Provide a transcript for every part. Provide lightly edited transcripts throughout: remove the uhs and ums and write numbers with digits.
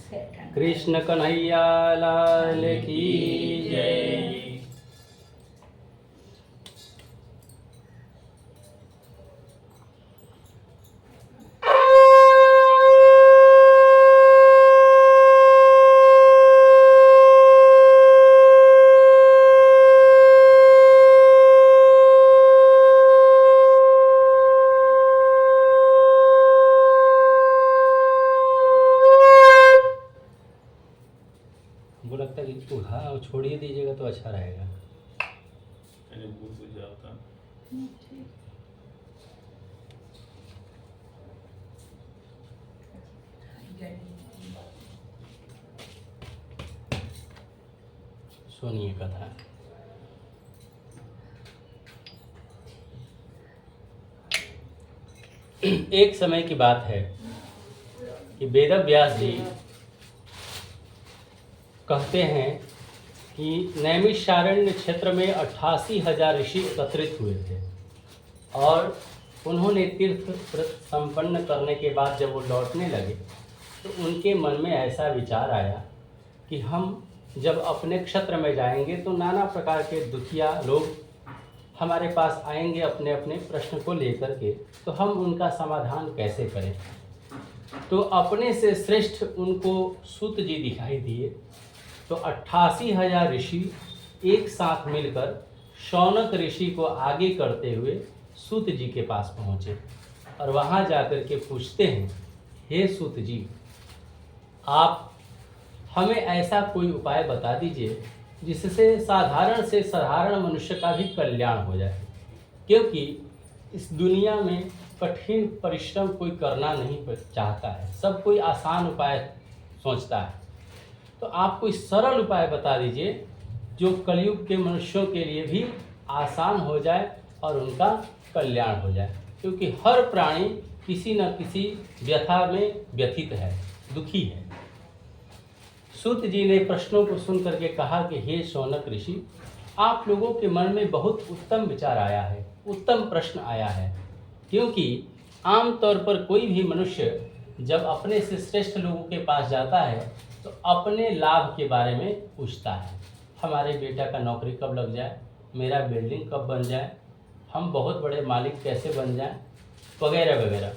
कृष्ण कन्हैया लाल की जय। वो लगता है कि हाँ छोड़ ही दीजिएगा तो अच्छा रहेगा। सुनिए कथा। एक समय की बात है कि वेद व्यास जी कहते हैं कि नैमिषारण्य क्षेत्र में 88,000 ऋषि एकत्रित हुए थे और उन्होंने तीर्थ व्रत संपन्न करने के बाद जब वो लौटने लगे तो उनके मन में ऐसा विचार आया कि हम जब अपने क्षेत्र में जाएंगे तो नाना प्रकार के दुखिया लोग हमारे पास आएंगे अपने अपने प्रश्न को लेकर के, तो हम उनका समाधान कैसे करें। तो अपने से श्रेष्ठ उनको सूत जी दिखाई दिए। तो 88,000 ऋषि एक साथ मिलकर शौनक ऋषि को आगे करते हुए सूत जी के पास पहुँचे और वहाँ जाकर के पूछते हैं, हे सूत जी, आप हमें ऐसा कोई उपाय बता दीजिए जिससे साधारण से साधारण मनुष्य का भी कल्याण हो जाए, क्योंकि इस दुनिया में कठिन परिश्रम कोई करना नहीं चाहता है, सब कोई आसान उपाय सोचता है। तो आप कोई सरल उपाय बता दीजिए जो कलयुग के मनुष्यों के लिए भी आसान हो जाए और उनका कल्याण हो जाए, क्योंकि हर प्राणी किसी न किसी व्यथा में व्यथित है, दुखी है। सूत जी ने प्रश्नों को सुन करके कहा कि हे शौनक ऋषि, आप लोगों के मन में बहुत उत्तम विचार आया है, उत्तम प्रश्न आया है, क्योंकि आमतौर पर कोई भी मनुष्य जब अपने से श्रेष्ठ लोगों के पास जाता है तो अपने लाभ के बारे में पूछता है। हमारे बेटा का नौकरी कब लग जाए, मेरा बिल्डिंग कब बन जाए, हम बहुत बड़े मालिक कैसे बन जाएं, वगैरह वगैरह।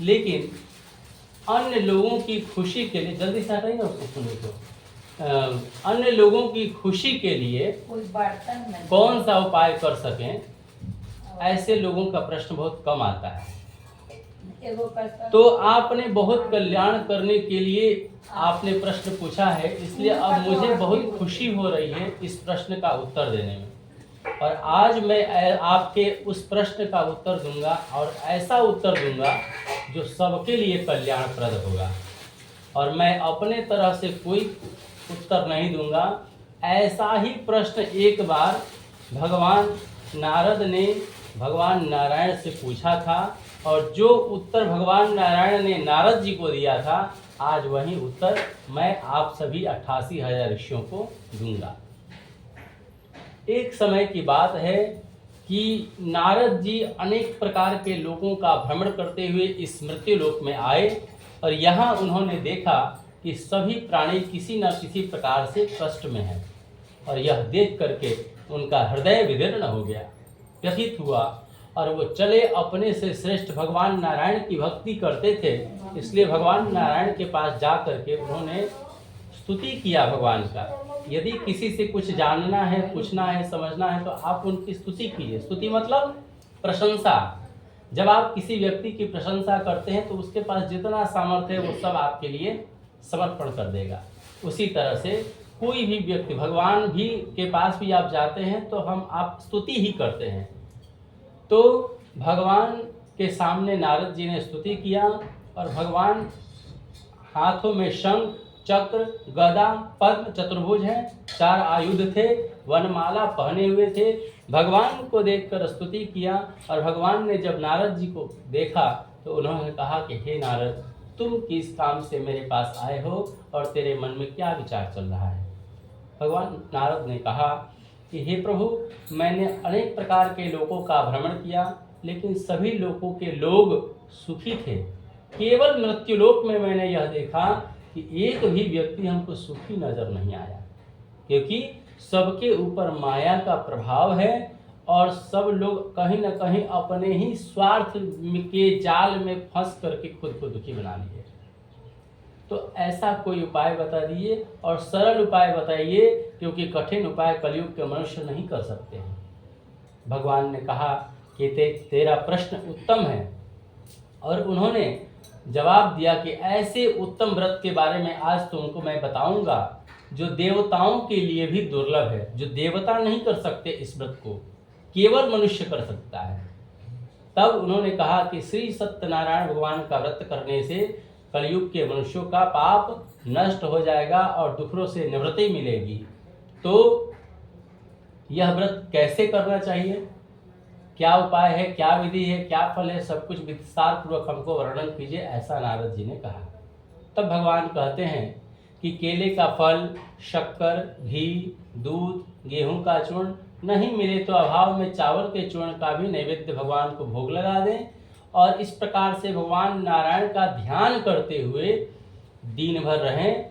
लेकिन अन्य लोगों की खुशी के लिए, जल्दी से हटाइए ना उसको सुनने को, अन्य लोगों की खुशी के लिए कौन सा उपाय कर सकें, ऐसे लोगों का प्रश्न बहुत कम आता है। तो आपने बहुत कल्याण करने के लिए आपने प्रश्न पूछा है, इसलिए अब मुझे बहुत खुशी हो रही है इस प्रश्न का उत्तर देने में। और आज मैं आपके उस प्रश्न का उत्तर दूंगा और ऐसा उत्तर दूंगा जो सबके लिए कल्याणप्रद होगा। और मैं अपने तरह से कोई उत्तर नहीं दूंगा। ऐसा ही प्रश्न एक बार भगवान नारद ने भगवान नारायण से पूछा था और जो उत्तर भगवान नारायण ने नारद जी को दिया था, आज वही उत्तर मैं आप सभी 88,000 ऋषियों को दूंगा। एक समय की बात है कि नारद जी अनेक प्रकार के लोगों का भ्रमण करते हुए इस मृत्युलोक में आए और यहाँ उन्होंने देखा कि सभी प्राणी किसी न किसी प्रकार से कष्ट में हैं और यह देख करके उनका हृदय विदीर्ण हो गया, व्यथित हुआ और वो चले अपने से श्रेष्ठ भगवान नारायण की भक्ति करते थे, इसलिए भगवान नारायण के पास जा करके उन्होंने स्तुति किया भगवान का। यदि किसी से कुछ जानना है, पूछना है, समझना है तो आप उनकी स्तुति कीजिए। स्तुति मतलब प्रशंसा। जब आप किसी व्यक्ति की प्रशंसा करते हैं तो उसके पास जितना सामर्थ्य है वो सब आपके लिए समर्पण कर देगा। उसी तरह से कोई भी व्यक्ति, भगवान भी के पास भी आप जाते हैं तो आप स्तुति ही करते हैं। तो भगवान के सामने नारद जी ने स्तुति किया और भगवान हाथों में शंख, चक्र, गदा, पद्म, चतुर्भुज हैं, 4 आयुध थे, वनमाला पहने हुए थे। भगवान को देखकर स्तुति किया और भगवान ने जब नारद जी को देखा तो उन्होंने कहा कि हे नारद, तुम किस काम से मेरे पास आए हो और तेरे मन में क्या विचार चल रहा है। भगवान नारद ने कहा कि हे प्रभु, मैंने अनेक प्रकार के लोगों का भ्रमण किया, लेकिन सभी लोगों के लोग सुखी थे। केवल मृत्युलोक में मैंने यह देखा कि एक भी व्यक्ति हमको सुखी नजर नहीं आया, क्योंकि सबके ऊपर माया का प्रभाव है और सब लोग कहीं ना कहीं अपने ही स्वार्थ के जाल में फंस करके खुद को दुखी बना लिए। तो ऐसा कोई उपाय बता दिए और सरल उपाय बताइए, क्योंकि कठिन उपाय कलयुग के मनुष्य नहीं कर सकते हैं। भगवान ने कहा कि तेरा प्रश्न उत्तम है, और उन्होंने जवाब दिया कि ऐसे उत्तम व्रत के बारे में आज तुमको मैं बताऊंगा जो देवताओं के लिए भी दुर्लभ है, जो देवता नहीं कर सकते, इस व्रत को केवल मनुष्य कर सकता है। तब उन्होंने कहा कि श्री सत्यनारायण भगवान का व्रत करने से कलयुग के मनुष्यों का पाप नष्ट हो जाएगा और दुखों से निवृत्ति मिलेगी। तो यह व्रत कैसे करना चाहिए, क्या उपाय है, क्या विधि है, क्या फल है, सब कुछ विस्तार पूर्वक हमको वर्णन कीजिए, ऐसा नारद जी ने कहा। तब भगवान कहते हैं कि केले का फल, शक्कर, घी, दूध, गेहूं का चूर्ण, नहीं मिले तो अभाव में चावल के चूर्ण का भी नैवेद्य भगवान को भोग लगा दें, और इस प्रकार से भगवान नारायण का ध्यान करते हुए दिन भर रहें।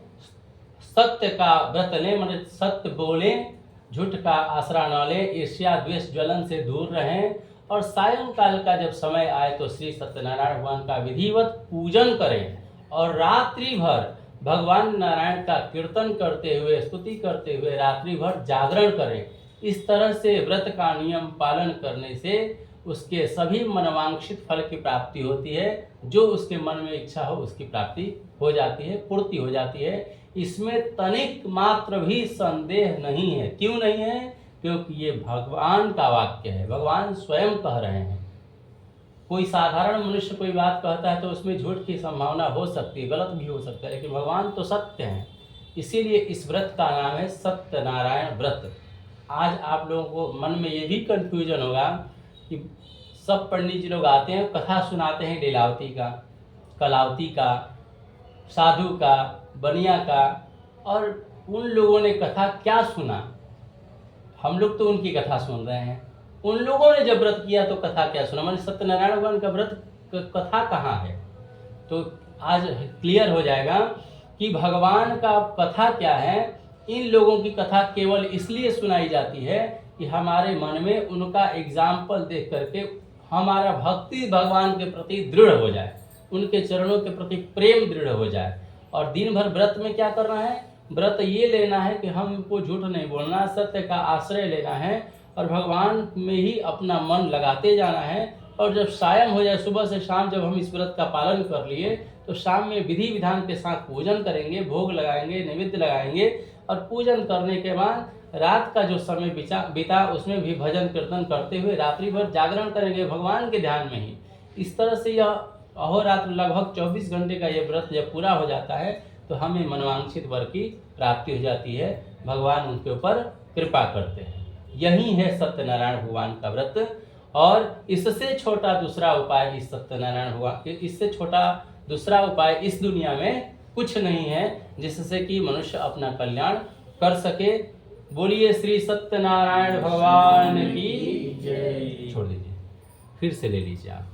सत्य का व्रत लें, मतलब सत्य बोलें, झूठ का आसरा न लें, ईर्ष्या द्वेष ज्वलन से दूर रहें, और सायंकाल का जब समय आए तो श्री सत्यनारायण भगवान का विधिवत पूजन करें, और रात्रि भर भगवान नारायण का कीर्तन करते हुए, स्तुति करते हुए रात्रि भर जागरण करें। इस तरह से व्रत का नियम पालन करने से उसके सभी मनवांक्षित फल की प्राप्ति होती है, जो उसके मन में इच्छा हो उसकी प्राप्ति हो जाती है, पूर्ति हो जाती है। इसमें तनिक मात्र भी संदेह नहीं है। क्यों नहीं है? क्योंकि ये भगवान का वाक्य है, भगवान स्वयं कह रहे हैं। कोई साधारण मनुष्य कोई बात कहता है तो उसमें झूठ की संभावना हो सकती है, गलत भी हो सकता है, लेकिन भगवान तो सत्य हैं। इसीलिए इस व्रत का नाम है सत्यनारायण व्रत। आज आप लोगों को मन में ये भी कंफ्यूजन होगा कि सब पंडित जी लोग आते हैं, कथा सुनाते हैं लीलावती का, कलावती का, साधु का, बनिया का, और उन लोगों ने कथा क्या सुना? हम लोग तो उनकी कथा सुन रहे हैं। उन लोगों ने जब व्रत किया तो कथा क्या सुना? मैंने सत्यनारायण भगवान का व्रत कथा कहाँ है? तो आज क्लियर हो जाएगा कि भगवान का कथा क्या है। इन लोगों की कथा केवल इसलिए सुनाई जाती है कि हमारे मन में उनका एग्जाम्पल देख करके हमारा भक्ति भगवान के प्रति दृढ़ हो जाए, उनके चरणों के प्रति प्रेम दृढ़ हो जाए। और दिन भर व्रत में क्या करना है? व्रत ये लेना है कि हमको झूठ नहीं बोलना, सत्य का आश्रय लेना है और भगवान में ही अपना मन लगाते जाना है। और जब सायं हो जाए, सुबह से शाम जब हम इस व्रत का पालन कर लिए तो शाम में विधि विधान के साथ पूजन करेंगे, भोग लगाएंगे, नैवेद्य लगाएंगे, और पूजन करने के बाद रात का जो समय बीता उसमें भी भजन कीर्तन करते हुए रात्रि भर जागरण करेंगे भगवान के ध्यान में ही। इस तरह से यह अहोरात्र लगभग 24 घंटे का ये व्रत जब पूरा हो जाता है तो हमें मनवांछित वर की प्राप्ति हो जाती है, भगवान उनके ऊपर कृपा करते हैं। यही है सत्यनारायण भगवान का व्रत। और इससे छोटा दूसरा उपाय इस सत्यनारायण भगवान, इससे छोटा दूसरा उपाय इस दुनिया में कुछ नहीं है जिससे कि मनुष्य अपना कल्याण कर सके। बोलिए श्री सत्यनारायण भगवान की जय। छोड़ दीजिए, फिर से ले लीजिए आप।